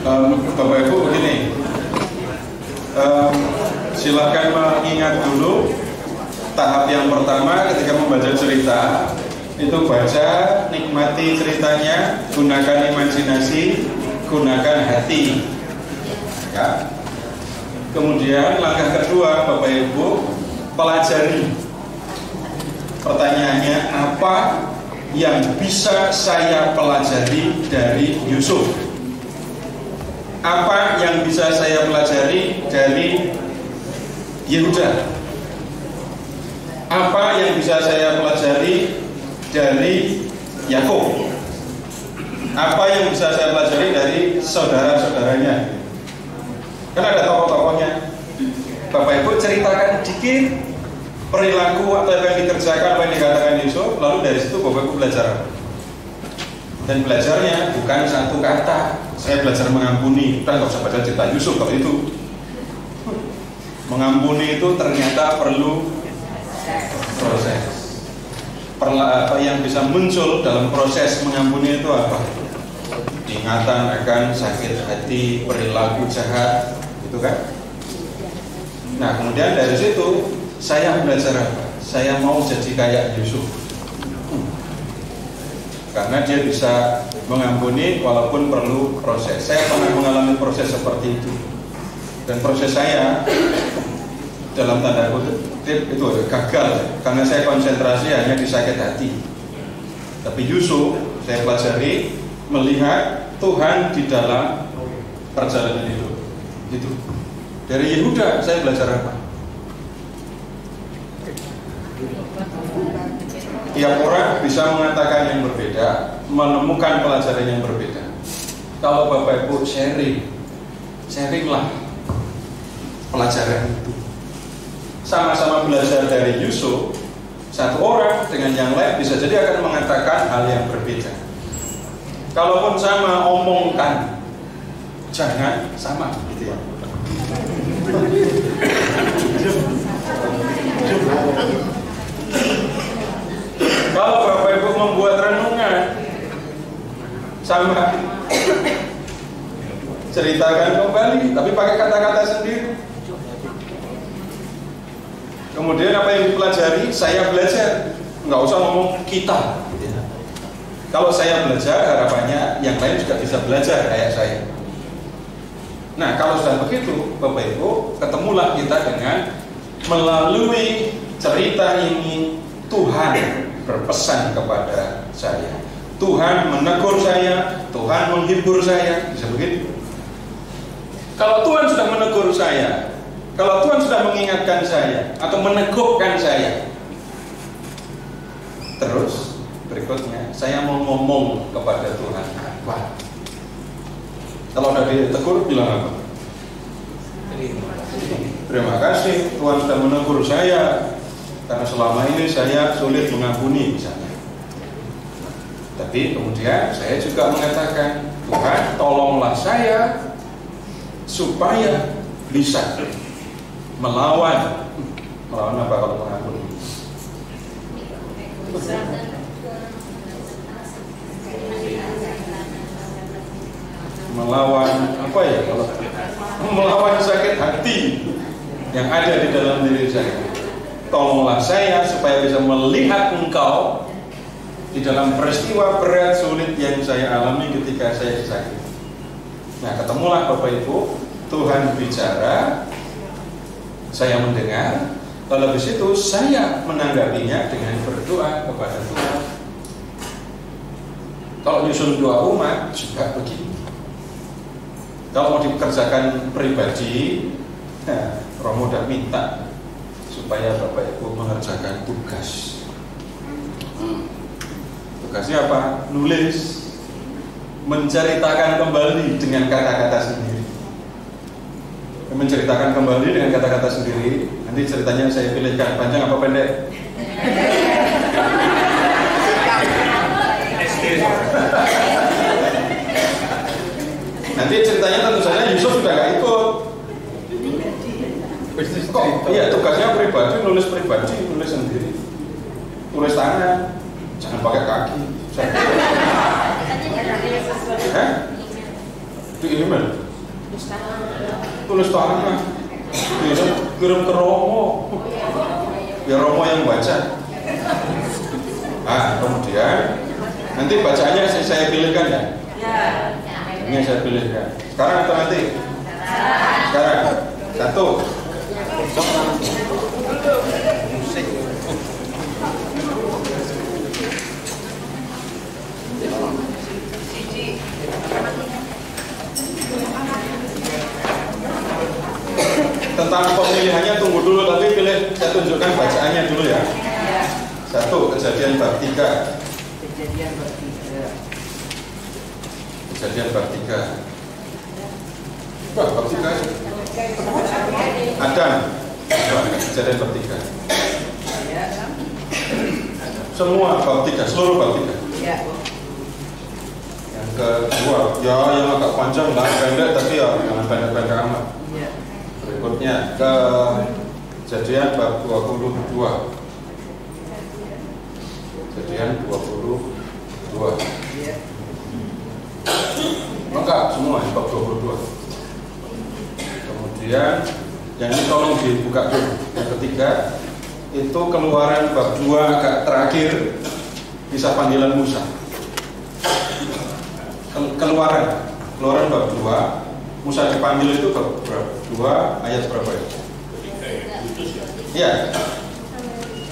Bapak Ibu begini, silakan mengingat dulu tahap yang pertama ketika membaca cerita itu baca, nikmati ceritanya, gunakan imajinasi, gunakan hati. Ya. Kemudian langkah kedua Bapak Ibu pelajari. Pertanyaannya apa yang bisa saya pelajari dari Yusuf? Apa yang bisa saya pelajari dari Yehuda? Apa yang bisa saya pelajari dari Yakub? Apa yang bisa saya pelajari dari saudara-saudaranya? Kan ada tokoh-tokohnya. Bapak Ibu ceritakan dikit perilaku atau apa yang dikerjakan, apa yang dikatakan Yusuf, lalu dari situ Bapak Ibu belajar. Dan belajarnya bukan satu kata, saya belajar mengampuni. Kita nggak usah baca cerita Yusuf kalau itu. Mengampuni itu ternyata perlu proses. Apa yang bisa muncul dalam proses mengampuni itu apa? Ingatan akan sakit hati, perilaku jahat, gitu kan? Nah kemudian dari situ saya belajar apa? Saya mau jadi kayak Yusuf. Karena dia bisa mengampuni walaupun perlu proses. Saya pernah mengalami proses seperti itu. Dan proses saya dalam tanda kutip itu gagal karena saya konsentrasi hanya di sakit hati. Tapi Yusuf saya pelajari melihat Tuhan di dalam perjalanan itu. Gitu. Dari Yehuda saya belajar apa? Tiap orang bisa mengatakan yang berbeda, menemukan pelajaran yang berbeda. Kalau Bapak Ibu sharinglah pelajaran itu. Sama-sama belajar dari Yusuf, satu orang dengan yang lain bisa jadi akan mengatakan hal yang berbeda. Kalaupun sama, omongkan, jangan sama, gitu ya. Kalau Bapak Ibu membuat renungan sama, ceritakan kembali, tapi pakai kata-kata sendiri. Kemudian apa yang dipelajari, saya belajar, nggak usah ngomong kita. Kalau saya belajar, harapannya yang lain juga bisa belajar kayak saya. Nah, kalau sudah begitu, Bapak Ibu, ketemulah kita dengan melalui cerita ini Tuhan berpesan kepada saya. Tuhan menegur saya, Tuhan menghibur saya, bisa begitu. Kalau Tuhan sudah menegur saya, kalau Tuhan sudah mengingatkan saya atau meneguhkan saya, terus berikutnya saya mau ngomong kepada Tuhan apa? Kalau sudah ditegur bilang apa? Terima kasih Tuhan sudah menegur saya karena selama ini saya sulit mengampuni misalnya. Tapi kemudian saya juga mengatakan, Tuhan tolonglah saya supaya bisa melawan apa kalau mengampuni? Melawan apa ya? Kalau melawan sakit hati yang ada di dalam diri saya. Tolonglah saya supaya bisa melihat Engkau di dalam peristiwa berat sulit yang saya alami ketika saya sakit. Nah, ketemulah Bapak Ibu, Tuhan bicara, saya mendengar, lalu habis itu saya menanggapinya dengan berdoa kepada Tuhan. Kalau nyusun doa umat juga begini. Kalau mau dikerjakan pribadi, nah, Romo udah minta supaya Bapak Ibu mengerjakan tugas. Tugasnya apa? Nulis, menceritakan kembali dengan kata-kata sendiri. Menceritakan kembali dengan kata-kata sendiri. Nanti ceritanya saya pilihkan panjang apa pendek. Nanti ceritanya tentu saja Yusuf sudah gak ikut. Kok? Iya, tugasnya pribadi, nulis sendiri, tulis tangan, jangan pakai kaki. Di email. Tulis tangan. Kirim ke Romo. Biar Romo yang baca. Kemudian nanti bacaannya saya pilihkan ya. Ini saya pilihkan. Sekarang atau nanti? Sekarang. 1. Tentang pemilihannya tunggu dulu, tapi saya tunjukkan bacaannya dulu ya. 1. Kejadian bab 3. Kejadian bab 3. Bab 3. Adam. Kejadian bab 3. Semua bab 3, seluruh bab 3. Yang kedua, ya yang agak panjang lah, pendek tapi ya jangan pendek-pendek amat. Berikutnya ke Kejadian bab 22. Kejadian 22. Lengkap semua bab 22. Kemudian yang ini tolong dibuka dulu. Yang ketiga itu Keluaran bab 2 agak terakhir, kisah panggilan Musa. Keluaran bab 2, Musa dipanggil itu bab 2 ayat berapa ya? Iya,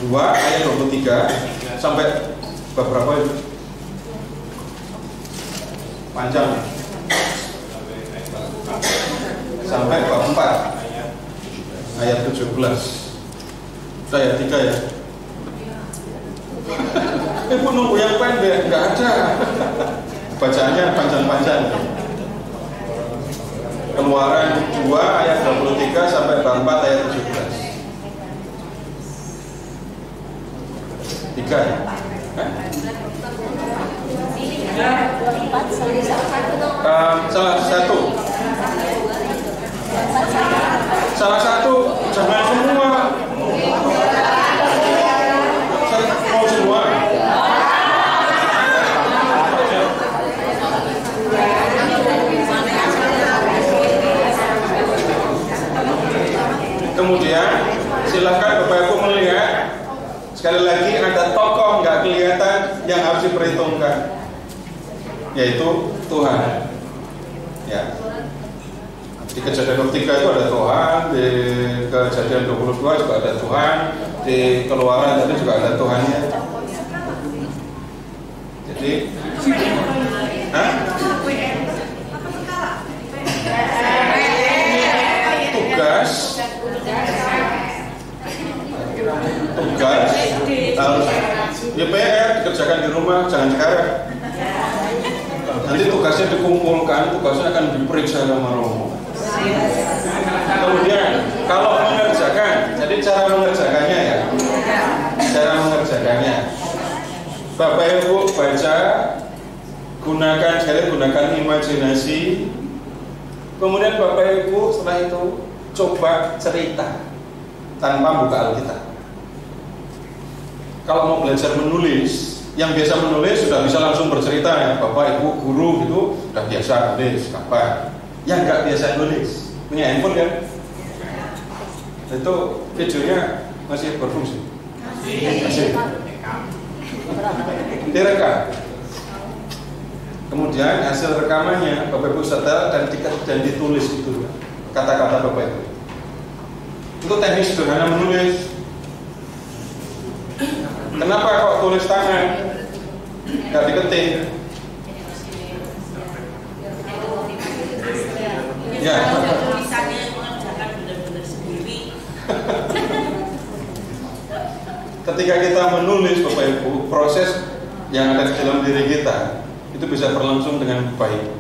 2 ayat 23 sampai bab berapa itu? Panjang. Sampai bab 4 ayat 17. Ayat 3 ya. Ibu nunggu yang pendek, nggak ada. Bacaannya panjang-panjang. Keluaran 2 ayat 23 sampai bab 4 ayat 17. 3 ya? Salah satu jangan semua. Mau semua. Kemudian silahkan Bapak Ibu melihat sekali lagi ada tokoh nggak kelihatan yang harus diperhitungkan, yaitu Tuhan. Ya. Di Kejadian 3 itu ada Tuhan, di Kejadian 22 juga ada Tuhan, di Keluaran tadi juga ada Tuhannya. Jadi, tugas harus PR dikerjakan di rumah, jangan sekarang. Nanti tugasnya dikumpulkan, tugasnya akan diperiksa sama Romo. Kemudian kalau mengerjakan, jadi cara mengerjakannya ya, cara mengerjakannya, Bapak Ibu baca, gunakan imajinasi. Kemudian Bapak Ibu setelah itu coba cerita tanpa buka Alkitab. Kalau mau belajar menulis, yang biasa menulis sudah bisa langsung bercerita ya, Bapak Ibu guru gitu sudah biasa nulis kapan. Yang nggak biasa nulis punya handphone kan? Itu videonya masih berfungsi. Masih. Direkam. Kemudian hasil rekamannya Bapak Ibu setel dan ditulis itu kata-kata Bapak Ibu. Itu teknik sederhana menulis. Kenapa kok tulis tangan? Nggak diketik. Ya. Tulisannya mengerjakan benar-benar sendiri. Ketika kita menulis Bapak Ibu, proses yang ada di dalam diri kita itu bisa berlangsung dengan baik.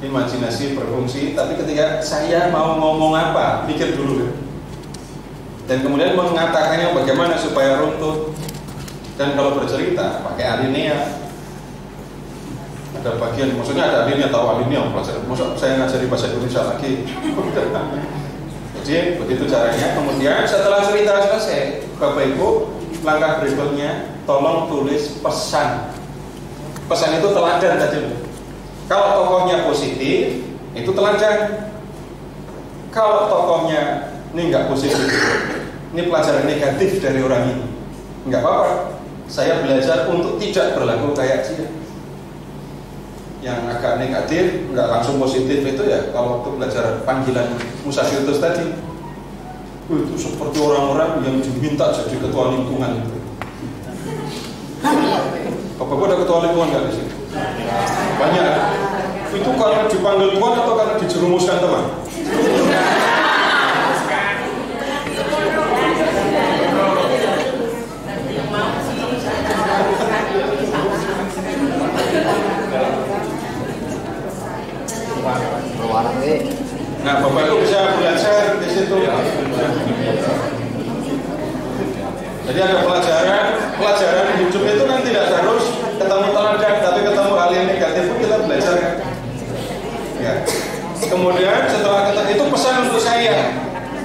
Imajinasi berfungsi, tapi ketika saya mau ngomong apa, pikir dulu. Dan kemudian mengatakannya bagaimana supaya runtut. Dan kalau bercerita pakai alinea. Ada bagian, maksudnya ada alinea, tahu alinea pelajaran. Maksud saya ngajari bahasa Indonesia lagi. Jadi begitu caranya. Kemudian setelah cerita selesai, Bapak Ibu, langkah berikutnya tolong tulis pesan. Pesan itu teladan tadi. Kalau tokohnya positif, itu teladan. Kalau tokohnya ini nggak positif, ini pelajaran negatif dari orang ini, nggak apa-apa. Saya belajar untuk tidak berlaku kayak dia. Yang agak negatif, nggak langsung positif itu ya kalau waktu belajar panggilan Musa Tirtus tadi, itu seperti orang-orang yang diminta jadi ketua lingkungan itu. Bapak ada ketua lingkungan nggak di sini? Banyak. Itu karena dipanggil Tuhan atau karena dijerumuskan teman? Nah, Bapak itu bisa belajar di situ. Jadi ada pelajaran hidup itu kan tidak harus ketemu teladan, tapi ketemu hal yang negatif pun kita belajar. Ya. Kemudian setelah itu pesan untuk saya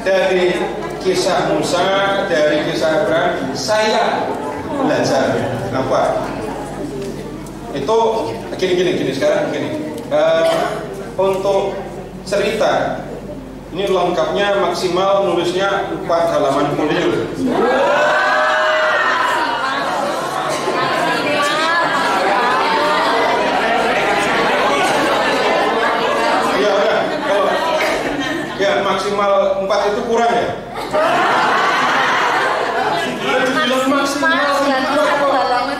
dari kisah Musa, dari kisah Abraham, saya belajar apa? Itu gini sekarang gini. Untuk cerita ini lengkapnya maksimal nulisnya 4 halaman folio. Ya maksimal 4 itu kurang ya? Dibilang maksimal 1 halaman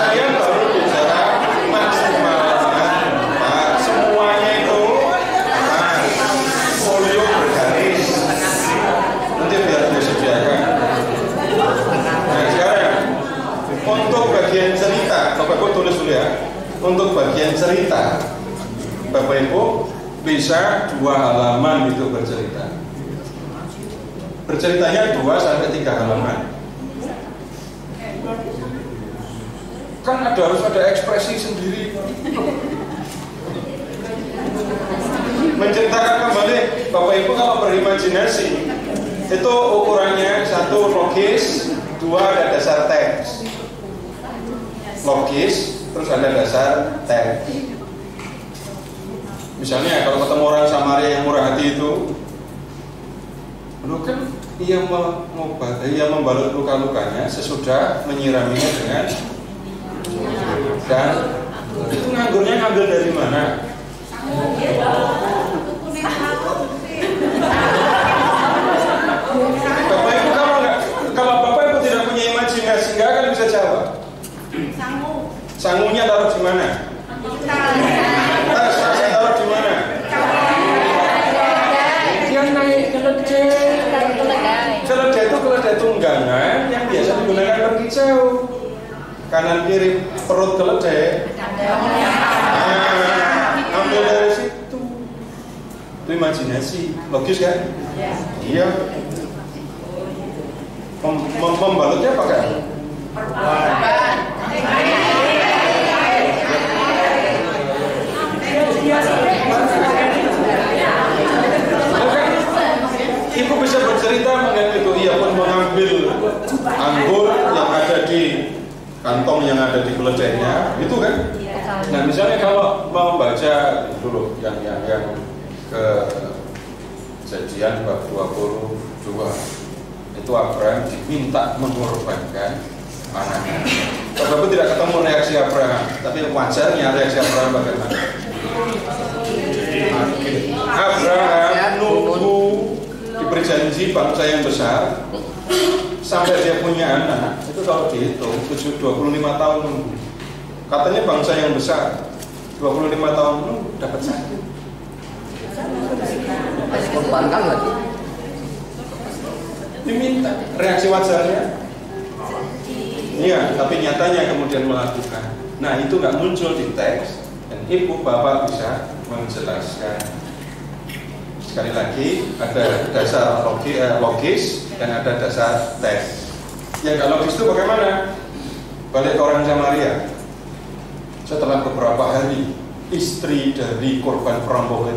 saya baru bicara maksimalnya 4. Semuanya itu folio bergaris. Nanti biar disediakan. Nah sekarang untuk bagian cerita, Bapak Ibu tulis dulu ya. Untuk bagian cerita, Bapak Ibu bisa 2 halaman itu bercerita. Berceritanya 2 sampai 3 halaman. Kan harus ada ekspresi sendiri. Menceritakan kembali, Bapak Ibu kalau berimajinasi itu ukurannya 1 logis, 2 ada dasar teks. Logis, terus ada dasar teks. Misalnya kalau ketemu orang Samaria yang murah hati itu, kan ia membalut luka-lukanya sesudah menyiraminya dengan dan itu nganggurnya ngambil dari mana? Bapak Ibu kalau Bapak Ibu tidak punya imajinasi nggak akan bisa jawab. Sangunya taruh di mana? Tasnya taruh di mana? Dia naik keledai. Keledai tunggangan yang biasa digunakan berkicau. Kanan kiri perut keledai. Ambil dari situ. Itu imajinasi, logis kan? Iya. Membalutnya pakai Ibu bisa bercerita mengenai itu. Ia pun mengambil anggur yang ada di kantong yang ada di keledainya, itu kan? Nah, misalnya kalau mau baca dulu yang Kejadian bab 22, itu Abraham diminta mengorbankan anaknya. Bapak tidak ketemu reaksi Abraham, tapi wajarnya reaksi Abraham bagaimana? Abraham nunggu diberi janji bangsa yang besar sampai dia punya anak. Itu kalau dihitung 25 tahun nunggu. Katanya bangsa yang besar 25 tahun nunggu dapat satu. Korbankan lagi. Diminta reaksi wajarnya. Iya, tapi nyatanya kemudian melakukan. Nah, itu nggak muncul di teks dan ibu bapak bisa menjelaskan. Sekali lagi ada dasar logis dan ada dasar teks. Yang nggak logis itu bagaimana? Balik ke orang Samaria. Setelah beberapa hari, istri dari korban perampokan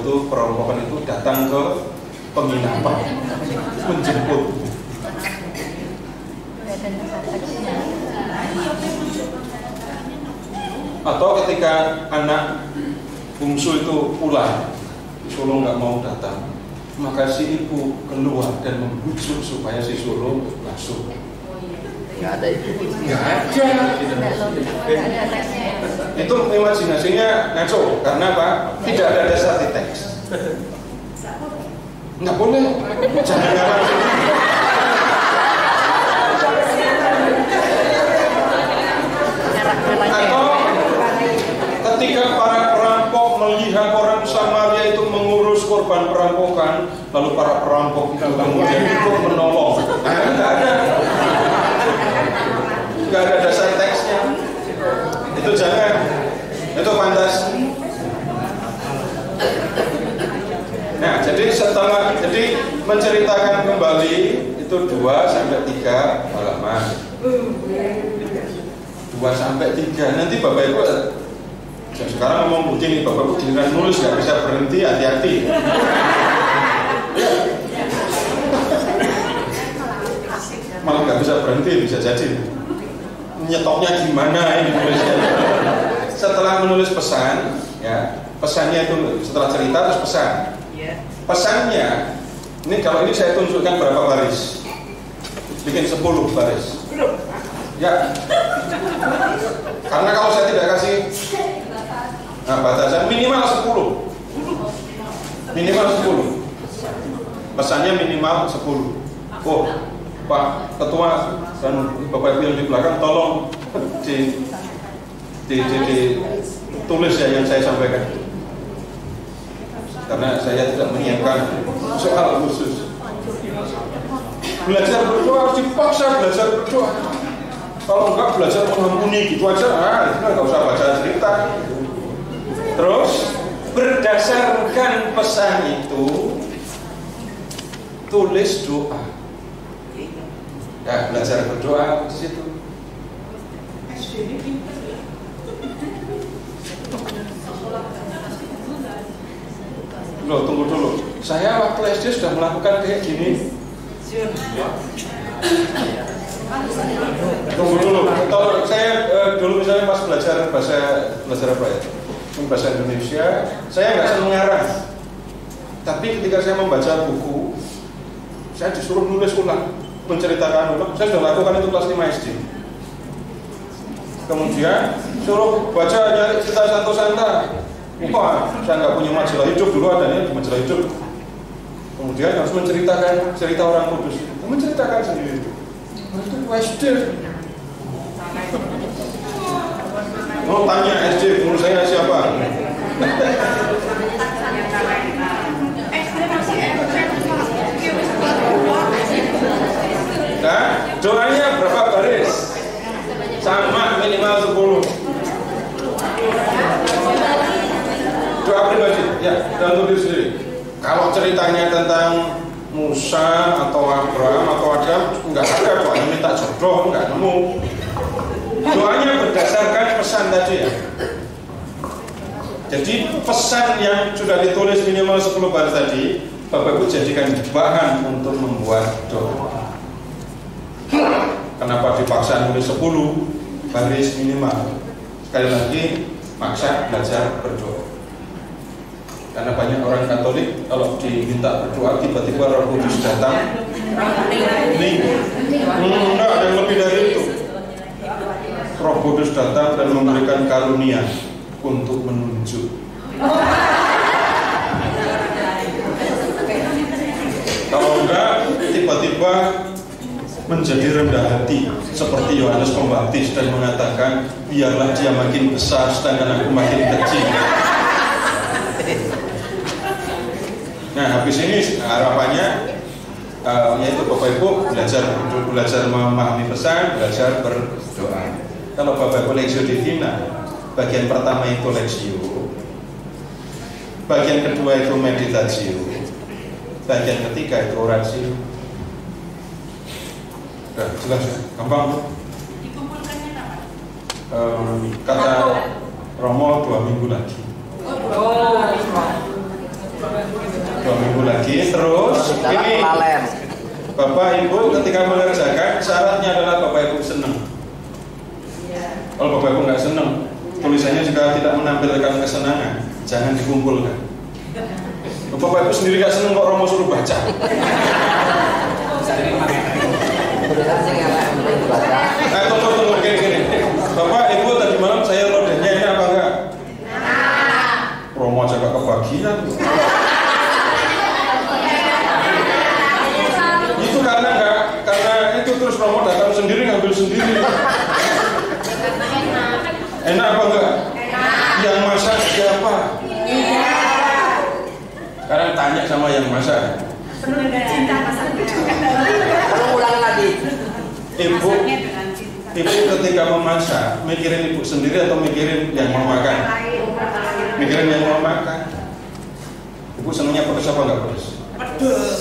itu datang ke penginapan menjemput. Atau ketika anak bungsu itu pulang, sulung nggak mau datang, maka si ibu keluar dan membujuk supaya si sulung masuk. Nggak ada itu. Nggak ada. Itu imajinasinya ngaco. Karena apa? Tidak ada dasar di teks. Nggak boleh. Jangan ngarang. Atau ketika para perampok melihat orang Samaria itu mengurus korban perampokan, lalu para perampok itu kemudian ikut menolong. Nggak ada dasar teksnya. Itu jangan. Itu fantasi. Nah, jadi menceritakan kembali itu 2-3 halaman. 2-3. Nanti Bapak Ibu sekarang ngomong begini, Bapak Ibu giliran nulis nggak bisa berhenti, hati-hati. Malah nggak bisa berhenti, bisa jadi. Nyetoknya gimana ini nulisnya? Setelah menulis pesan, ya pesannya itu setelah cerita terus pesan. Pesannya, ini kalau ini saya tunjukkan berapa baris? Bikin 10 baris. Ya. Karena kalau saya tidak kasih batasan minimal 10. Minimal 10. Pesannya minimal 10. Oh, Pak Ketua dan Bapak Ibu yang di belakang tolong ditulis ya yang saya sampaikan. Karena saya tidak menyiapkan soal khusus. Belajar berdoa harus dipaksa belajar berdoa. Kalau enggak belajar mengampuni gitu aja, nggak usah baca cerita. Terus berdasarkan pesan itu tulis doa. Ya, belajar berdoa di situ. Loh, tunggu dulu. Saya waktu SD sudah melakukan kayak gini. Tunggu dulu. Kalau saya dulu misalnya pas belajar apa ya? Bahasa Indonesia, saya nggak senang ngarang. Tapi ketika saya membaca buku, saya disuruh nulis ulang, menceritakan ulang. Saya sudah lakukan itu kelas 5 SD. Kemudian suruh baca nyari cerita Santo-Santa. Wah, saya nggak punya majalah hidup, dulu adanya di majalah hidup. Kemudian harus menceritakan cerita orang kudus. Menceritakan sendiri. Itu SD. Oh, tanya SD, menurut saya siapa? Nah, doanya berapa baris? Sama minimal 10. Doa pribadi, ya, dan untuk diri sendiri. Kalau ceritanya tentang Musa atau Abraham atau Adam, nggak ada kok yang minta jodoh, nggak nemu. Doanya berdasarkan pesan tadi ya. Jadi pesan yang sudah ditulis minimal 10 baris tadi, Bapak Ibu jadikan bahan untuk membuat doa. Kenapa dipaksa nulis 10 baris minimal? Sekali lagi, maksa belajar berdoa. Karena banyak orang Katolik kalau diminta berdoa tiba-tiba Roh Kudus datang. Enggak ada yang lebih dari itu. Roh Kudus datang dan memberikan karunia untuk menunjuk. Kalau enggak, tiba-tiba menjadi rendah hati seperti Yohanes Pembaptis dan mengatakan, biarlah dia makin besar sedangkan aku makin kecil. Nah, habis ini harapannya yaitu Bapak Ibu belajar memahami pesan, belajar berdoa. Kalau Bapak Ibu Lexio Divina, bagian pertama itu Lexio, bagian kedua itu Meditatio, bagian ketiga itu Oratio. Udah jelas ya? Gampang. Dikumpulkannya apa? Kata Romo 2 minggu lagi. 2 minggu lagi, terus ini Bapak Ibu ketika mengerjakan syaratnya adalah Bapak Ibu senang. Kalau Bapak Ibu nggak senang, tulisannya juga tidak menampilkan kesenangan, jangan dikumpulkan. Bapak Ibu sendiri nggak senang kok Romo suruh baca. Tunggu gini. Bapak Ibu tadi malam saya lodehnya ini apa enggak? Romo aja gak kebagian. Itu karena itu terus Romo datang sendiri ngambil sendiri. Enak apa enggak? Yang masak siapa? Sekarang tanya sama yang masak. Penuh dengan cinta masaknya. Ulang lagi. Ibu ketika memasak mikirin ibu sendiri atau mikirin yang mau makan? Mikirin yang mau makan. Ibu senangnya pedes apa enggak pedes? Pedes.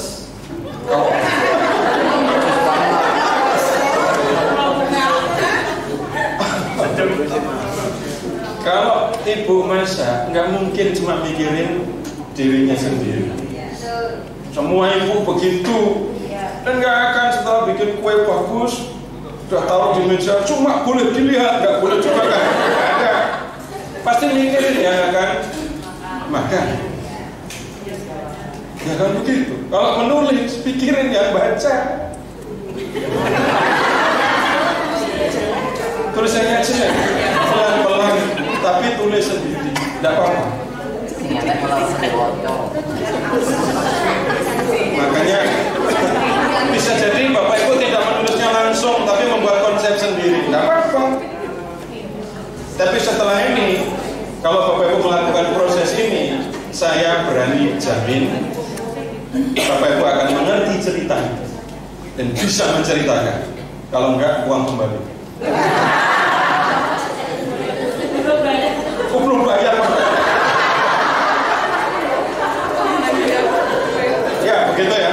Kalau ibu masak nggak mungkin cuma mikirin dirinya sendiri. Semua ibu begitu. Dan nggak akan setelah bikin kue bagus sudah taruh di meja cuma boleh dilihat, nggak boleh juga kan? Nggak ada. Pasti mikirin yang akan makan. Ya kan begitu. Kalau menulis pikirin yang baca. Tulisannya jelek, pelan-pelan, tapi tulis sendiri, tidak apa-apa. Makanya bisa jadi Bapak Ibu tidak menulisnya langsung, tapi membuat konsep sendiri, tidak apa-apa. Tapi setelah ini, kalau Bapak Ibu melakukan proses ini, saya berani jamin Bapak Ibu akan mengerti cerita dan bisa menceritakan. Kalau enggak, uang kembali. Belum bayar. Ya begitu ya.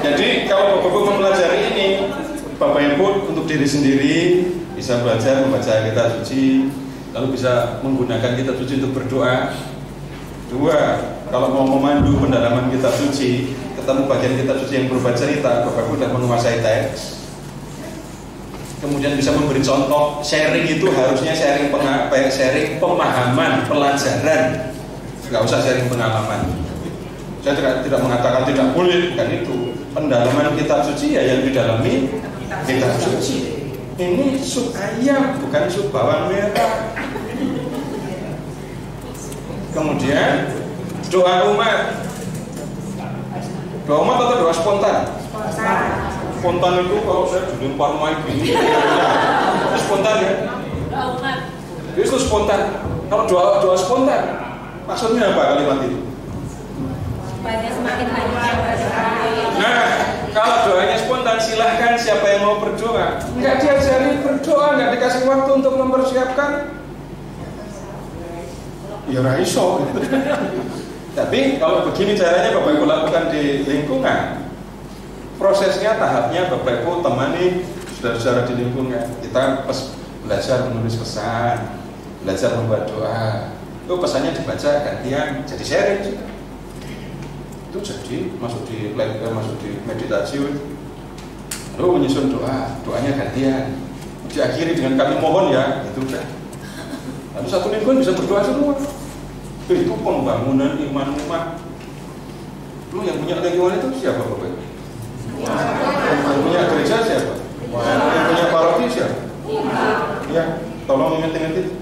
Jadi kalau Bapak Ibu mempelajari ini, Bapak Ibu untuk diri sendiri bisa belajar membaca kitab suci, lalu bisa menggunakan kitab suci untuk berdoa. Dua, kalau mau memandu pendalaman kitab suci, ketemu bagian kitab suci yang berupa cerita, Bapak Ibu sudah menguasai teks. Kemudian bisa memberi contoh. Sharing itu harusnya sharing pemahaman, pelajaran, nggak usah sharing pengalaman. Saya tidak mengatakan tidak boleh, bukan itu. Pendalaman kitab suci ya yang didalami kitab suci. Ini sup ayam, bukan sup bawang merah. Kemudian doa umat. Doa umat atau doa spontan? Spontan itu kalau saya dilempar main gini, itu spontan ya? Doa umat. Itu spontan. Kalau doa spontan, maksudnya apa kalimat itu? Supaya semakin banyak yang berdoa. Nah, kalau doanya spontan, silahkan siapa yang mau berdoa. Nggak diajari berdoa, nggak dikasih waktu untuk mempersiapkan. Ya raiso. Tapi kalau begini caranya Bapak Ibu lakukan di lingkungan, prosesnya tahapnya Bapak Ibu temani saudara-saudara di lingkungan. Kita belajar menulis pesan, belajar membuat doa. Itu pesannya dibaca gantian, jadi sharing juga. Itu jadi masuk di meditasi. Lalu menyusun doanya gantian. Diakhiri dengan kami mohon ya, itu udah. Lalu satu lingkungan bisa berdoa semua. Itu pembangunan iman umat. Lu yang punya lingkungan itu siapa Bapak? Yang punya gereja siapa? Yang punya paroki siapa? Ya, tolong ingat-ingat itu.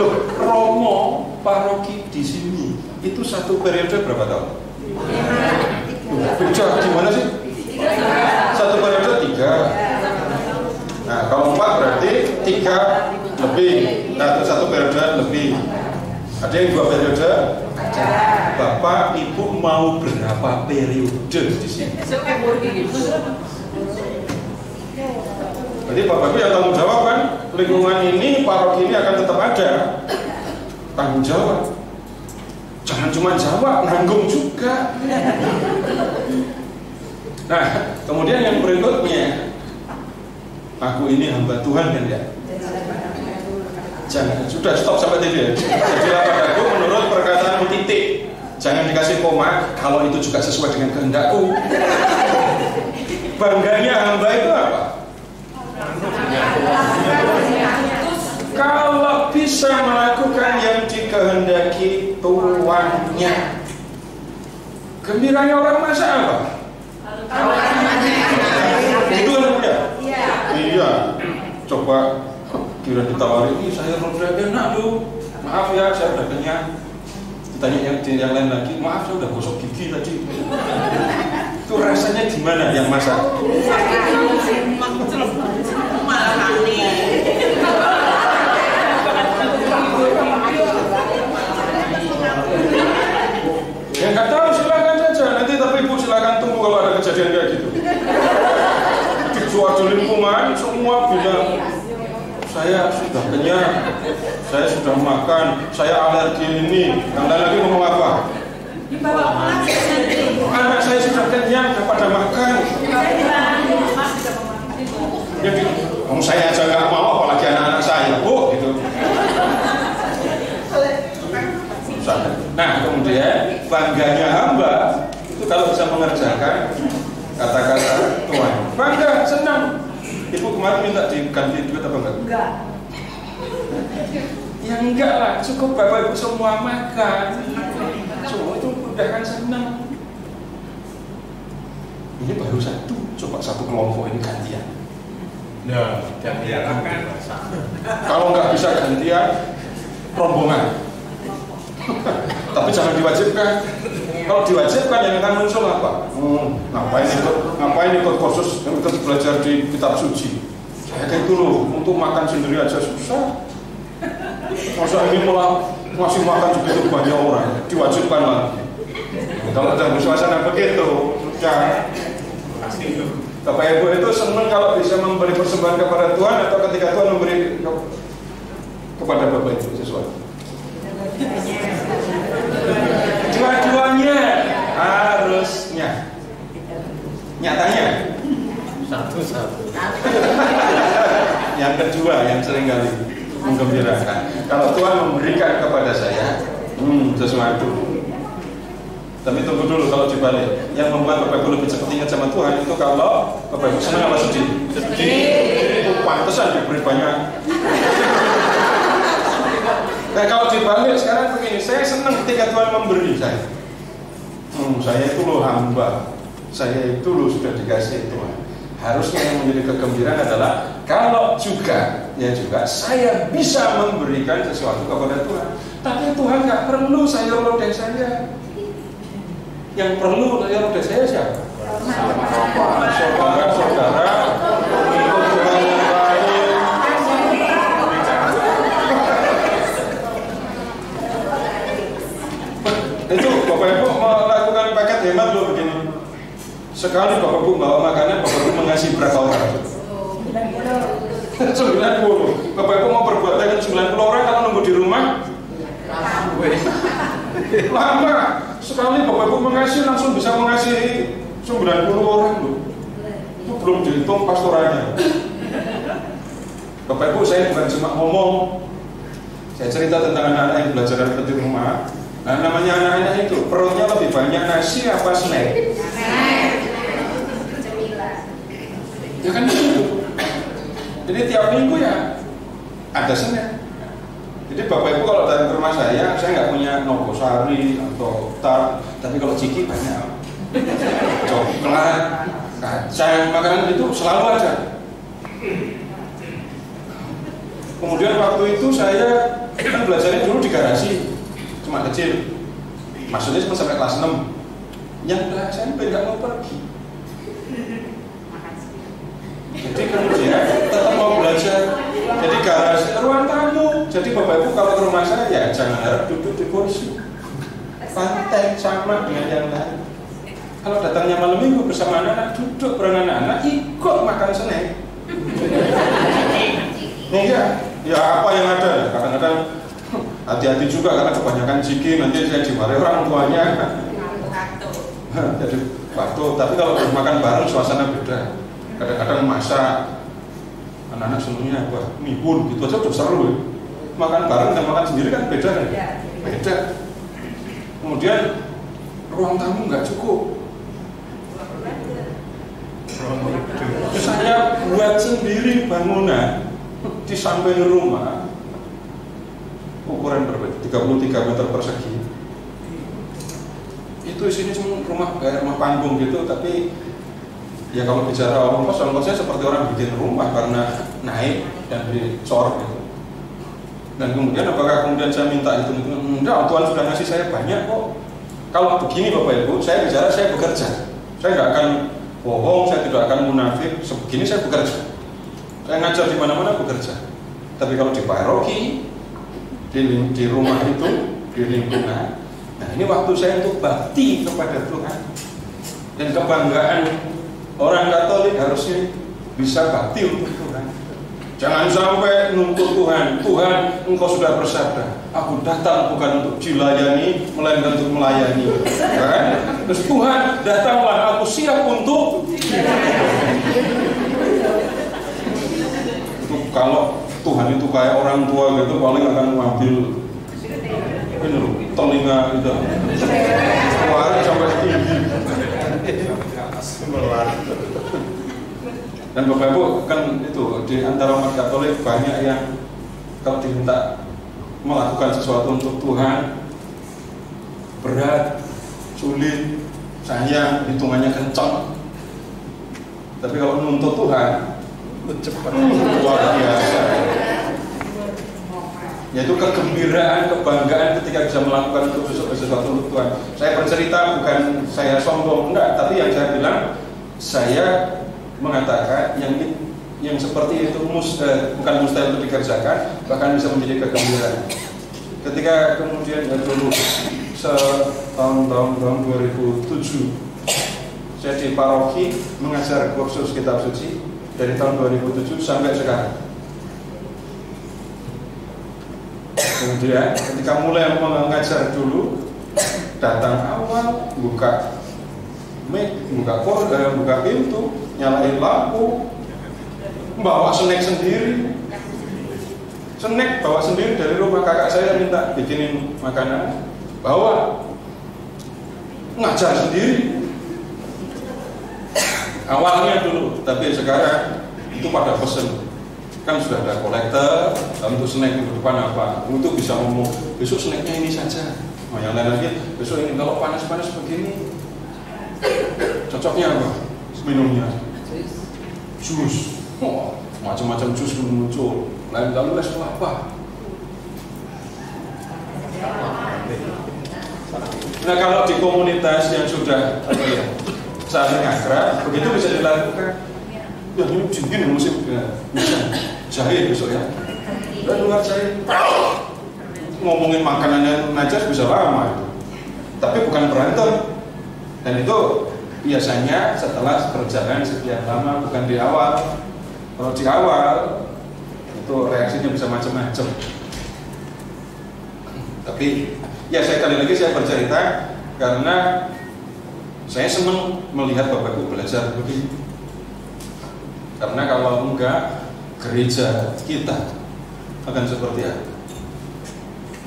Loh, Romo paroki di sini itu satu periode berapa tahun? Beda gimana sih? Satu periode 3. Nah, kalau 4 berarti 3 lebih. Nah, itu satu periode lebih. Ada yang 2 periode. Bapak Ibu mau berapa periode di sini? Jadi Bapak Ibu yang tanggung jawab kan, lingkungan ini, paroki ini akan tetap ada. Tanggung jawab. Jangan cuma jawab, nanggung juga. Nah, kemudian yang berikutnya, aku ini hamba Tuhan kan ya? Jangan, sudah stop sampai tadi ya. Jadilah padaku menurut perkataanmu titik. Jangan dikasih koma kalau itu juga sesuai dengan kehendakku. Bangganya hamba itu apa? Kalau bisa melakukan yang dikehendaki tuannya. Gembiranya orang masa apa? Itu kan mudah. Iya. Coba kira ditawari, ini saya udah enak tuh. Maaf ya, saya udah kenyang. Ditanya yang lain lagi, maaf saya udah gosok gigi tadi. Itu rasanya gimana yang masak? Ya nggak tahu, silakan saja. Nanti tapi ibu silakan tunggu kalau ada kejadian kayak gitu. Di suatu lingkungan semua bilang saya sudah kenyang, saya sudah makan, saya alergi ini. Yang lain lagi ngomong apa? Anak saya sudah kenyang, sudah pada makan. Jadi, kamu saya aja nggak mau, apalagi anak-anak saya, bu, gitu. Nah, kemudian bangganya hamba itu kalau bisa mengerjakan kata-kata Tuhan. Bangga, senang. Ibu kemarin minta diganti duit apa enggak? Enggak. Ya enggak lah, cukup Bapak Ibu semua makan. Semua itu udah kan senang. Ini baru satu, coba satu kelompok ini gantian. Nah, gantian kan. Kalau nggak bisa gantian, rombongan. Tapi jangan diwajibkan. Kalau diwajibkan yang akan muncul apa? Ngapain ikut kursus, ikut belajar di kitab suci? Saya kayak dulu, untuk makan sendiri aja susah. Masa ini malah ngasih makan juga itu banyak orang, diwajibkan lagi. Kalau dalam suasana begitu, ya. Bapak Ibu itu senang kalau bisa memberi persembahan kepada Tuhan atau ketika Tuhan memberi kepada Bapak Ibu sesuatu. Dua-duanya harusnya. Nyatanya Satu-satu. yang kedua yang seringkali menggembirakan, kalau Tuhan memberikan kepada saya sesuatu. Tapi tunggu dulu, kalau dibalik, yang membuat Bapak Ibu lebih cepat ingat sama Tuhan itu kalau Bapak Ibu senang apa sedih? Sedih. Pantesan diberi banyak. Nah, kalau dibalik sekarang begini, saya senang ketika Tuhan memberi saya. Saya itu loh hamba, saya itu loh sudah dikasih Tuhan. Harusnya yang menjadi kegembiraan adalah kalau juga saya bisa memberikan sesuatu kepada Tuhan. Tapi Tuhan nggak perlu sayur lodeh saya. Yang perlu sayur lodeh saya siapa? Saudara-saudara, pengikut Tuhan yang lain. Itu Bapak Ibu melakukan paket hemat loh begini. Sekali Bapak Ibu bawa makanan, Bapak Ibu mengasihi berapa orang? 90. Bapak Ibu mau berbuat dengan 90 orang kalau nunggu di rumah? Lama. Sekali Bapak Ibu mengasihi langsung bisa mengasihi 90 orang loh. Itu belum dihitung pastorannya. Bapak Ibu, saya bukan cuma ngomong. Saya cerita tentang anak-anak yang belajar di rumah. Nah, namanya anak-anak itu perutnya lebih banyak nasi apa snack? Ya kan gitu. Jadi tiap minggu ya ada snack. Jadi Bapak Ibu kalau datang ke rumah saya nggak punya Nogosari atau Tart, tapi kalau Ciki banyak. Coklat, kacang, makanan itu selalu ada. Kemudian waktu itu saya kan belajarnya dulu di garasi, cuma kecil. Maksudnya cuma sampai kelas 6. Yang udah SMP nggak mau pergi. Jadi kemudian tetap mau belajar. Jadi garasi ruang tamu. Jadi Bapak Ibu kalau ke rumah saya ya jangan harap duduk di kursi. Santai sama dengan yang lain. Kalau datangnya malam minggu bersama anak-anak, duduk bareng anak-anak, ikut makan snack. Iya, ya apa yang ada. Kadang-kadang hati-hati juga karena kebanyakan Ciki nanti saya dimarahi orang tuanya. Jadi waktu. Tapi kalau makan bareng suasana beda. Kadang-kadang masak anak-anak semuanya apa mihun gitu aja udah seru ya. Makan bareng dan makan sendiri kan beda kan? Beda. Kemudian ruang tamu nggak cukup. Saya buat sendiri bangunan di samping rumah, ukuran berapa? 33 meter persegi. Itu isinya cuma rumah kayak rumah panggung gitu, tapi ya kalau bicara ongkos-ongkosnya seperti orang bikin rumah karena naik dan dicor gitu. Dan kemudian apakah kemudian saya minta itu? Enggak, Tuhan sudah ngasih saya banyak kok. Kalau begini Bapak Ibu, saya bicara, saya bekerja. Saya nggak akan bohong, saya tidak akan munafik. Sebegini saya bekerja. Saya ngajar di mana-mana bekerja. Tapi kalau di paroki, di rumah itu, di lingkungan, nah ini waktu saya untuk bakti kepada Tuhan. Dan kebanggaan orang Katolik harusnya bisa bakti untuk Tuhan. Jangan sampai nuntut Tuhan, Tuhan engkau sudah bersabda, aku datang bukan untuk dilayani, melainkan untuk melayani. Kan? Terus Tuhan, datanglah, aku siap untuk. Kalau Tuhan itu kayak orang tua gitu, paling akan mengambil ini loh, telinga gitu, suara sampai tinggi. Dan Bapak Ibu kan itu di antara umat Katolik banyak yang kalau diminta melakukan sesuatu untuk Tuhan berat, sulit, sayang, hitungannya kencang. Tapi kalau nuntut Tuhan cepat, luar biasa. Yaitu kegembiraan, kebanggaan ketika bisa melakukan untuk sesuatu untuk Tuhan. Saya bercerita bukan saya sombong, enggak, tapi yang saya bilang, saya mengatakan yang seperti itu bukan mustahil untuk dikerjakan, bahkan bisa menjadi kegembiraan. Ketika kemudian dulu tahun 2007 saya di paroki mengajar kursus kitab suci dari tahun 2007 sampai sekarang. Kemudian ketika mulai mengajar dulu, datang awal, buka mic, buka pintu, nyalain lampu, bawa snack sendiri. Snack bawa sendiri dari rumah, kakak saya minta bikinin makanan, bawa, ngajar sendiri. Awalnya dulu, tapi sekarang itu pada pesen. Kan sudah ada kolektor, untuk snack minggu depan apa, untuk bisa ngomong, besok snacknya ini saja. Oh, yang lain lagi, besok ini, kalau panas-panas begini, cocoknya apa? Minumnya jus, macam-macam jus muncul. Lalu es kelapa. Nah kalau di komunitas yang sudah saling akrab, begitu bisa dilakukan. Ya ini dingin musim hujan, jahit besok ya. Dan luar jahit. Ngomongin makanannya najas bisa lama itu. Tapi bukan berantem. Dan itu biasanya setelah berjalan sekian lama, bukan di awal. Kalau di awal itu reaksinya bisa macam-macam. Tapi ya sekali lagi saya bercerita karena saya senang melihat Bapak Ibu belajar begini. Karena kalau enggak, gereja kita akan seperti apa?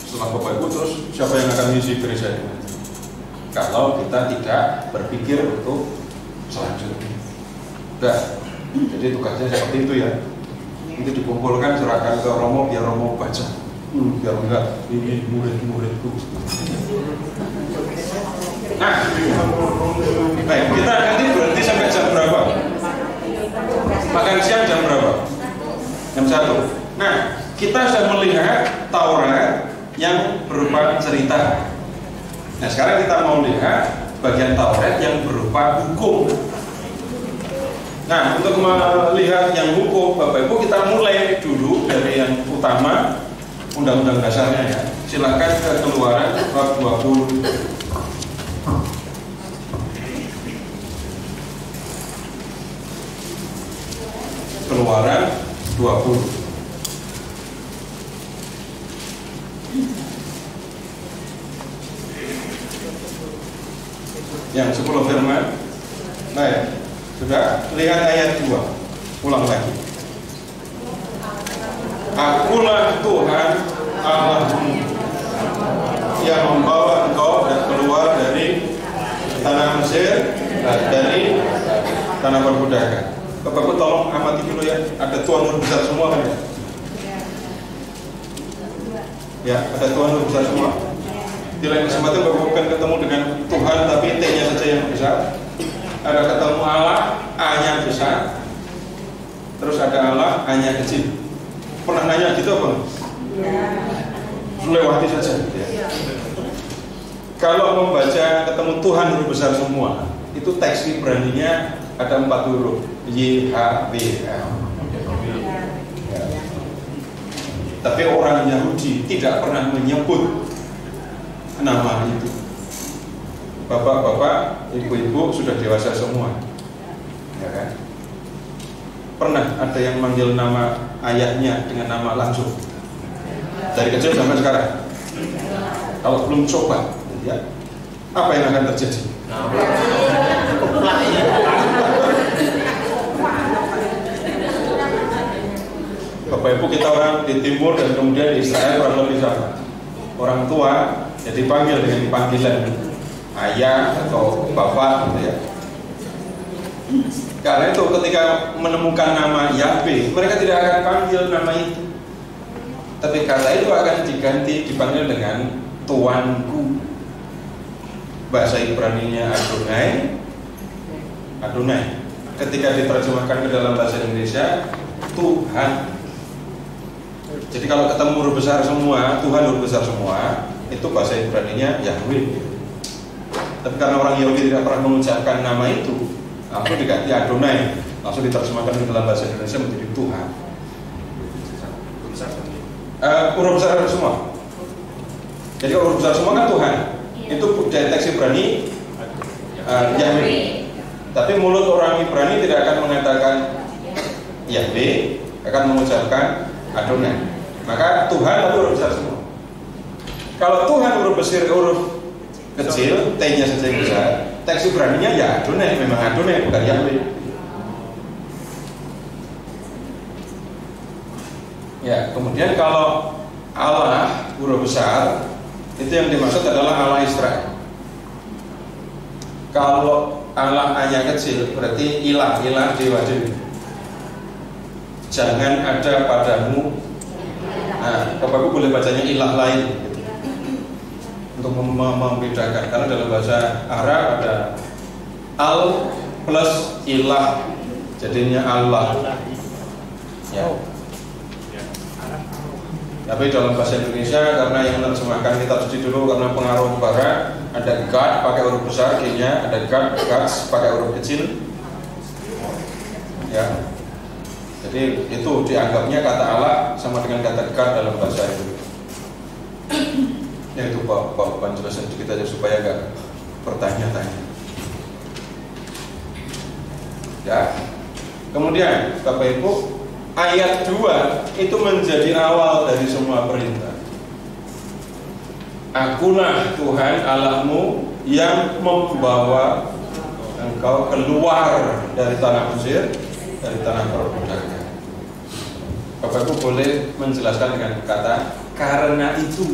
Setelah Bapak Ibu terus siapa yang akan mengisi gereja ini? Kalau kita tidak berpikir untuk selanjutnya. Nah, jadi tugasnya seperti itu ya. Nanti dikumpulkan, serahkan ke Romo, biar Romo baca. Biar enggak, ini murid-muridku. Nah, baik, kita nanti berhenti sampai jam berapa? Makan siang jam berapa? Jam 1. Nah, kita sudah melihat Taurat yang berupa cerita. Nah, sekarang kita mau lihat bagian Taurat yang berupa hukum. Nah, untuk melihat yang hukum, Bapak Ibu, kita mulai dulu dari yang utama, Undang-Undang dasarnya ya. Silakan ke Keluaran bab 20. Keluaran 20. Yang 10 firman. Baik, sudah lihat ayat 2. Ulang lagi. Akulah Tuhan Allahmu yang membawa engkau dan keluar dari tanah Mesir, dari tanah perbudakan. Bapak tolong amati dulu ya, ada tuan huruf besar semua kan ya? Ya, ada tuan huruf besar semua. Di lain kesempatan Bapak bukan ketemu dengan Tuhan, tapi T-nya saja yang besar. Ada ketemu Allah, A-nya besar. Terus ada Allah, A-nya kecil. Pernah nanya gitu apa? Lewati saja. Ya. Kalau membaca ketemu Tuhan huruf besar semua, itu teks Ibrani-nya ada 4 huruf, Y, H, W, L. Ya. Tapi orang Yahudi tidak pernah menyebut nama itu. Bapak-bapak, ibu-ibu sudah dewasa semua, ya kan? Pernah ada yang manggil nama ayahnya dengan nama langsung dari kecil sampai sekarang? Kalau belum coba, ya, apa yang akan terjadi? Bapak Ibu, kita orang di timur dan kemudian di Israel kurang lebih sama. Orang tua ya dipanggil dengan panggilan ayah atau bapak gitu ya. Karena itu ketika menemukan nama Yahweh, mereka tidak akan panggil nama itu, tapi kata itu akan diganti, dipanggil dengan Tuanku. Bahasa Ibrani-nya Adonai. Adonai. Ketika diterjemahkan ke dalam bahasa Indonesia, Tuhan. Jadi kalau ketemu huruf besar semua, Tuhan huruf besar semua, itu bahasa Ibrani-nya Yahweh. Tapi karena orang Yahudi tidak pernah mengucapkan nama itu, langsung diganti Adonai, langsung diterjemahkan ke dalam bahasa Indonesia menjadi Tuhan. Huruf besar semua. Jadi huruf besar semua kan Tuhan. Itu dari teks Ibrani Yahweh. Tapi mulut orang Ibrani tidak akan mengatakan Yahweh, akan mengucapkan Adonai. Maka Tuhan tapi huruf besar semua. Kalau Tuhan huruf besar, huruf kecil, T-nya saja yang besar, teks Ibrani-nya ya Adonai, memang Adonai bukan Yahweh. Ya, kemudian kalau Allah huruf besar, itu yang dimaksud adalah Allah Israel. Kalau Allah hanya kecil, berarti ilah dewa-dewi. Jangan ada padamu. Nah, Bapak-Ibu boleh bacanya ilah lain gitu, untuk membedakan. Karena dalam bahasa Arab ada al plus ilah, jadinya Allah. Ya. Tapi dalam bahasa Indonesia, karena yang menerjemahkan kita cuci dulu karena pengaruh barat, ada God pakai huruf besar, G-nya, ada gods pakai huruf kecil. Ya. Jadi itu dianggapnya kata Allah sama dengan kata God dalam bahasa itu. Ya itu Pak jelasin sedikit aja supaya agak bertanya-tanya. Ya. Kemudian Bapak Ibu, ayat 2 itu menjadi awal dari semua perintah. Akulah Tuhan Allahmu yang membawa engkau keluar dari tanah Mesir, dari tanah perbudakan. Bapak Ibu boleh menjelaskan dengan kata karena itu.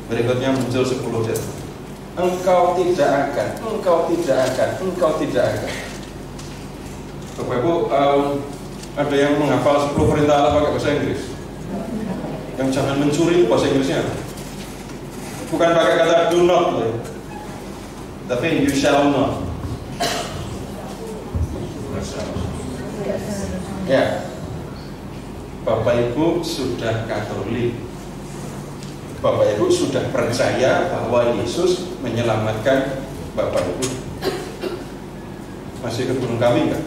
Berikutnya muncul 10 ayat. Engkau tidak akan. Bapak Ibu, ada yang menghafal 10 perintah Allah pakai bahasa Inggris? Yang jangan mencuri bahasa Inggrisnya bukan pakai kata do not, tapi you shall not. Ya, Bapak Ibu sudah Katolik, Bapak Ibu sudah percaya bahwa Yesus menyelamatkan Bapak Ibu. Masih ke Gunung Kawi enggak?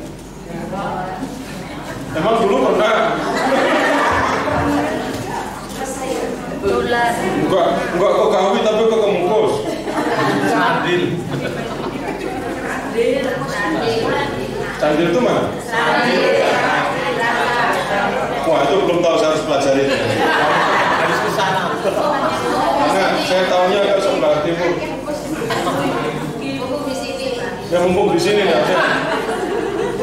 Emang dulu pernah? Enggak ke Kawi tapi ke Kemungkus. Candil itu mana? Wah, itu belum tahu, saya harus pelajari. Harus ke sana. Karena saya tahunya ke sebelah timur. Ya mumpung di sini ya.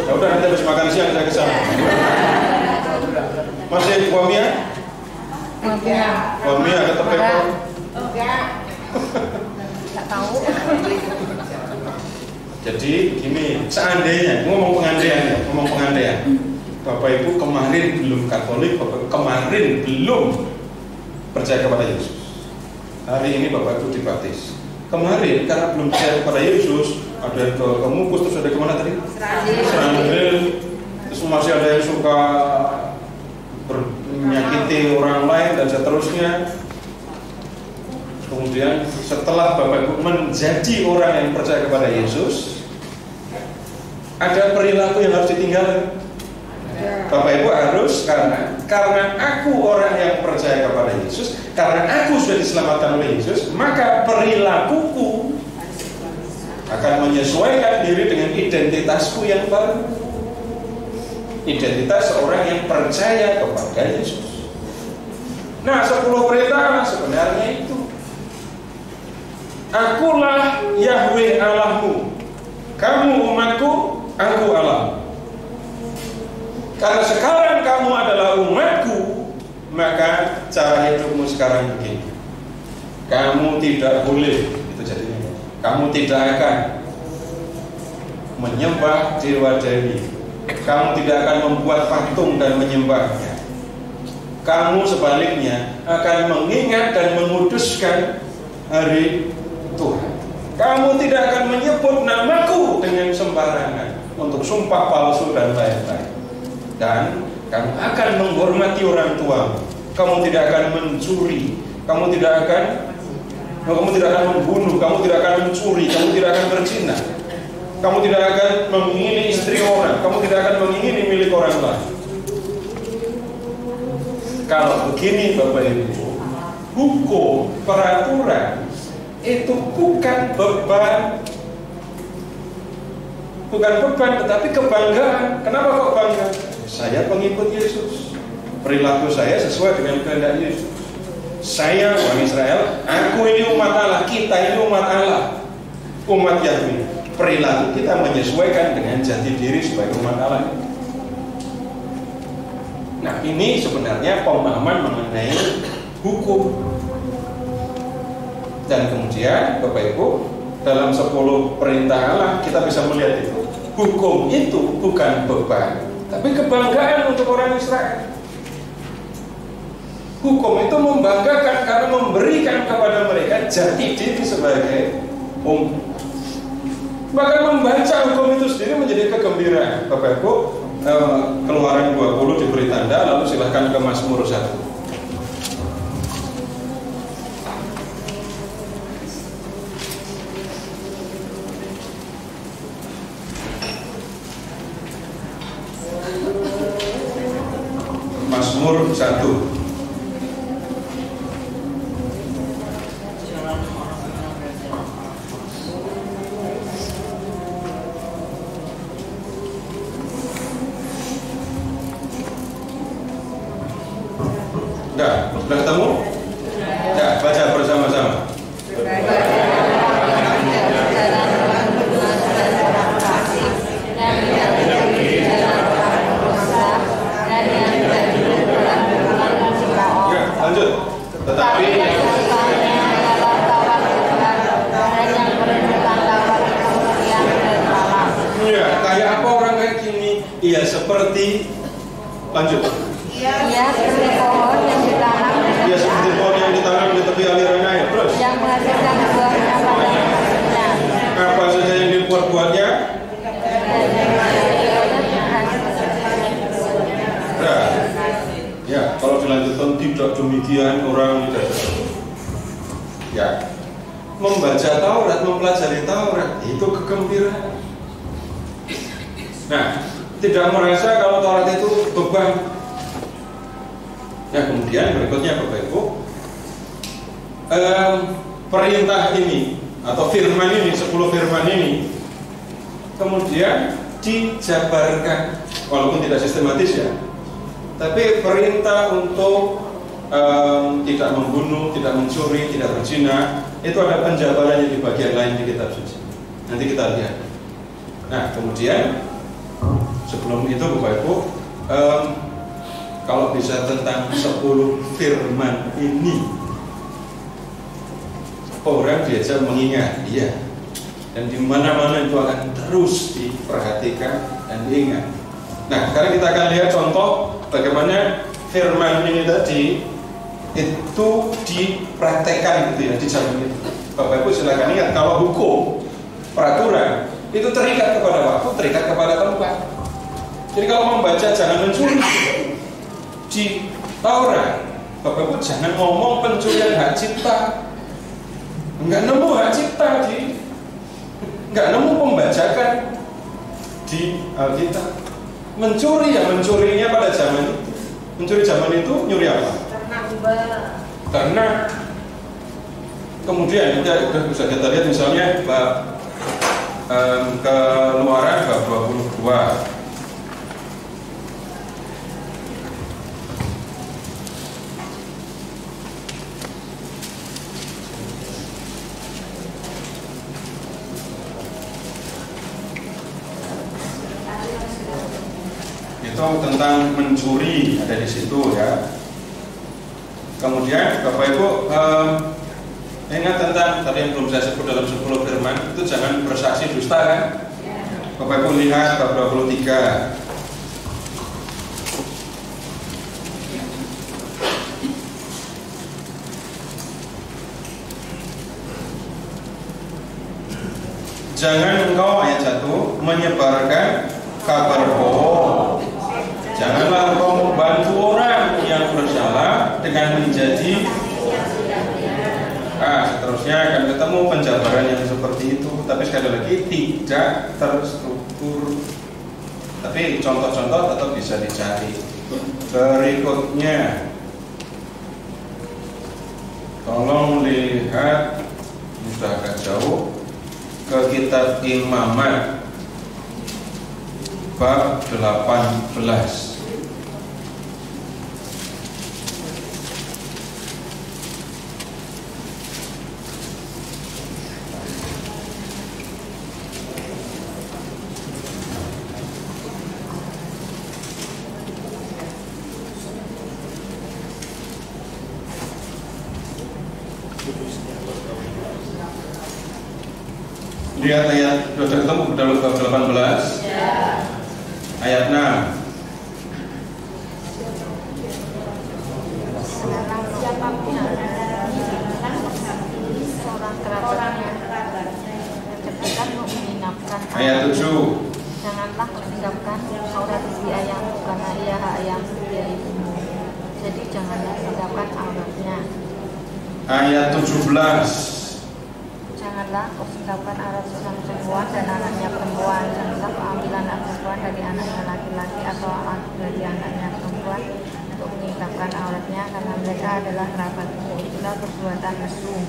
Ya udah, nanti habis makan siang saya ke sana. Masih Wamia? Wamia ke Tepeko? tahu. Jadi gini, seandainya ngomong pengandaian, Bapak Ibu kemarin belum Katolik, Bapak Ibu kemarin belum percaya kepada Yesus. Hari ini Bapak Ibu dibaptis. Kemarin karena belum percaya kepada Yesus, ada yang ke Mukus, terus ada kemana tadi? Serandil. Terus masih ada yang suka menyakiti orang lain dan seterusnya. Kemudian setelah Bapak Ibu menjadi orang yang percaya kepada Yesus, ada perilaku yang harus ditinggalkan. Bapak Ibu harus, karena aku orang yang percaya kepada Yesus, karena aku sudah diselamatkan oleh Yesus, maka perilakuku akan menyesuaikan diri dengan identitasku yang baru, identitas seorang yang percaya kepada Yesus. Nah, 10 perintah sebenarnya itu. Akulah Yahweh Allahmu, kamu umatku, aku Allah. Karena sekarang kamu adalah umatku, maka cara hidupmu sekarang begini. Kamu tidak boleh, itu jadinya, kamu tidak akan menyembah dewa-dewi. Kamu tidak akan membuat patung dan menyembahnya. Kamu sebaliknya akan mengingat dan menguduskan hari Tuhan. Kamu tidak akan menyebut namaku dengan sembarangan untuk sumpah palsu dan lain-lain. Dan kamu akan menghormati orang tuamu. Kamu tidak akan mencuri. Kamu tidak akan membunuh. Kamu tidak akan mencuri. Kamu tidak akan berzina. Kamu tidak akan mengingini istri orang. Kamu tidak akan mengingini milik orang lain. Kalau begini Bapak Ibu, hukum, peraturan itu bukan beban. Bukan beban, tetapi kebanggaan. Kenapa kok bangga? Saya pengikut Yesus. Perilaku saya sesuai dengan kehendak Yesus. Saya orang Israel, aku ini umat Allah, kita ini umat Allah, umat Yahweh. Perilaku kita menyesuaikan dengan jati diri sebagai umat Allah. Nah, ini sebenarnya pemahaman mengenai hukum. Dan kemudian Bapak Ibu, dalam 10 perintah Allah kita bisa melihat itu. Hukum itu bukan beban, tapi kebanggaan untuk orang Israel. Hukum itu membanggakan karena memberikan kepada mereka jati diri sebagai umat. Bahkan membaca hukum itu sendiri menjadi kegembiraan. Bapak Ibu, Keluaran 20 diberi tanda, lalu silahkan ke Mazmur 1. Mazmur 1. Sudah ketemu? Ya, baca bersama-sama. Ya, lanjut. Tetapi ya, kayak apa orang kayak gini? Iya, seperti lanjut. Ia seperti pohon yang ditanam. Ia seperti pohon yang ditanam di tepi aliran air. Terus yang menghasilkan buahnya pada musimnya. apa saja yang dibuat-buatnya? Nah, ya, kalau dilanjutkan tidak demikian orang tidak. Ya, membaca Taurat, mempelajari Taurat itu kegembiraan. Nah, tidak merasa kalau Taurat itu beban. Ya, kemudian berikutnya Bapak Ibu, perintah ini atau firman ini, 10 firman ini kemudian dijabarkan, walaupun tidak sistematis ya, tapi perintah untuk tidak membunuh, tidak mencuri, tidak berzina, itu ada penjabarannya di bagian lain di kitab suci. Nanti kita lihat. Nah, kemudian sebelum itu Bapak Ibu, kalau bisa tentang 10 firman ini, orang diajak mengingat, iya. Dan di mana-mana itu akan terus diperhatikan dan diingat. Nah, sekarang kita akan lihat contoh bagaimana firman ini tadi itu dipraktekkan gitu ya di zaman itu. Bapak Ibu silakan ingat, kalau hukum, peraturan itu terikat kepada waktu, terikat kepada tempat. Jadi kalau membaca jangan mencuri di Taurat, Bapak Ibu jangan ngomong pencurian hak cipta. Enggak nemu hak cipta enggak nemu pembajakan di Alkitab. Mencuri ya mencurinya pada zaman itu. Mencuri zaman itu nyuri apa? Ternak. Kemudian kita bisa kita lihat misalnya Keluaran bab 22. Itu tentang mencuri ada di situ ya. Kemudian Bapak Ibu ingat tentang tadi yang belum saya sebut dalam 10 firman itu jangan bersaksi dusta kan? Bapak Ibu lihat bab 23. Jangan engkau ayat 1 menyebarkan kabar bohong. Janganlah engkau membantu orang yang bersalah dengan menjadi. Seterusnya akan ketemu penjabaran yang seperti itu. Tapi sekali lagi tidak terstruktur. Tapi contoh-contoh tetap bisa dicari. Berikutnya, tolong lihat, ini sudah agak jauh, ke kitab Imamat bab 18. Lihat ayat, sudah ketemu dalam bab 18 ya. Ayat 6. Siapapun yang seorang kerabatnya ketika menginapkan Ayat 7. janganlah meninggalkan aurat istri ayahmu karena ia hak ayahmu dia ibumu. Jadi janganlah meninggalkan auratnya. Ayat 17. Janganlah kau tinggalkan aurat seorang perempuan dan anaknya perempuan. Janganlah kau ambil anak perempuan dari anaknya laki-laki atau dari anaknya perempuan untuk meninggalkan auratnya karena mereka adalah kerabatmu. Itulah perbuatan mesum.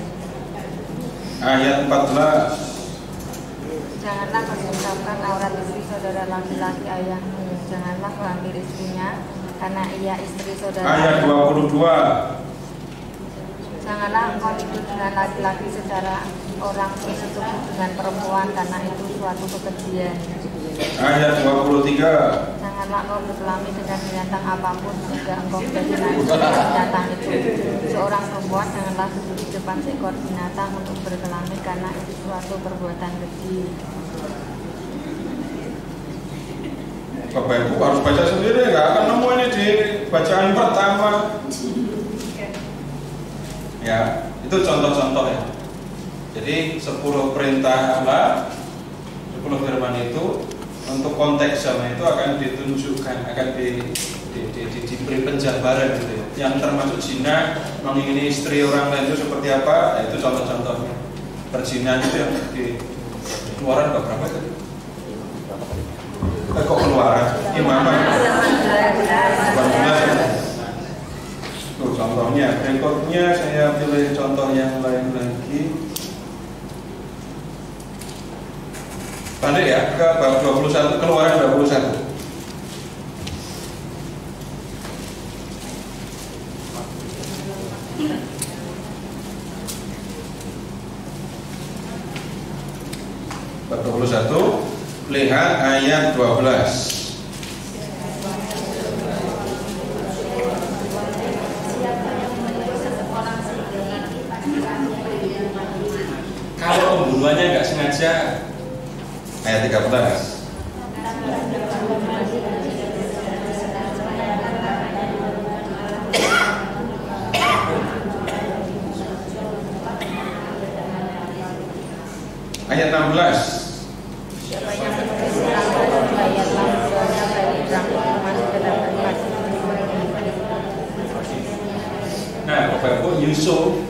Ayat 14. Janganlah kau tinggalkan aurat istri saudara laki-laki ayahmu. Janganlah kau ambil istrinya karena ia istri saudara. Ayat 22. Janganlah engkau hidup dengan laki-laki secara orang bersetubuh dengan perempuan karena itu suatu kekejian. Ayat 23. Janganlah engkau berkelamin dengan binatang apapun jika engkau menjadi najis dengan binatang itu. Seorang perempuan janganlah duduk di depan seekor binatang untuk berkelamin karena itu suatu perbuatan keji. Bapak Ibu harus baca sendiri, nggak akan nemu ini di bacaan pertama. Ya, itu contoh-contoh ya. Jadi 10 perintah Allah, 10 firman itu untuk konteks zaman itu akan ditunjukkan, akan diberi penjabaran gitu ya. Yang termasuk zina, mengingini istri orang lain itu seperti apa? Nah, itu contoh-contohnya. Perzinahan itu yang di Keluaran berapa tadi? Kok Keluaran? Imamat 18. Tuh contohnya. Berikutnya saya pilih contoh yang lain lagi. Balik ya ke bab 21, Keluaran 21. Bab 21, lihat ayat 12. Kalau pembunuhannya nggak sengaja, ayat 13. Ayat 16. Siapa yang menulis silangkan dan bayarlah jualnya bagi dirham emas ke dalam kasih. Nah, Bapak Ibu, Yusuf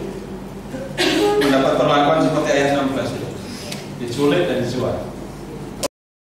mendapat perlakuan seperti ayat 16 itu. Diculik dan dijual.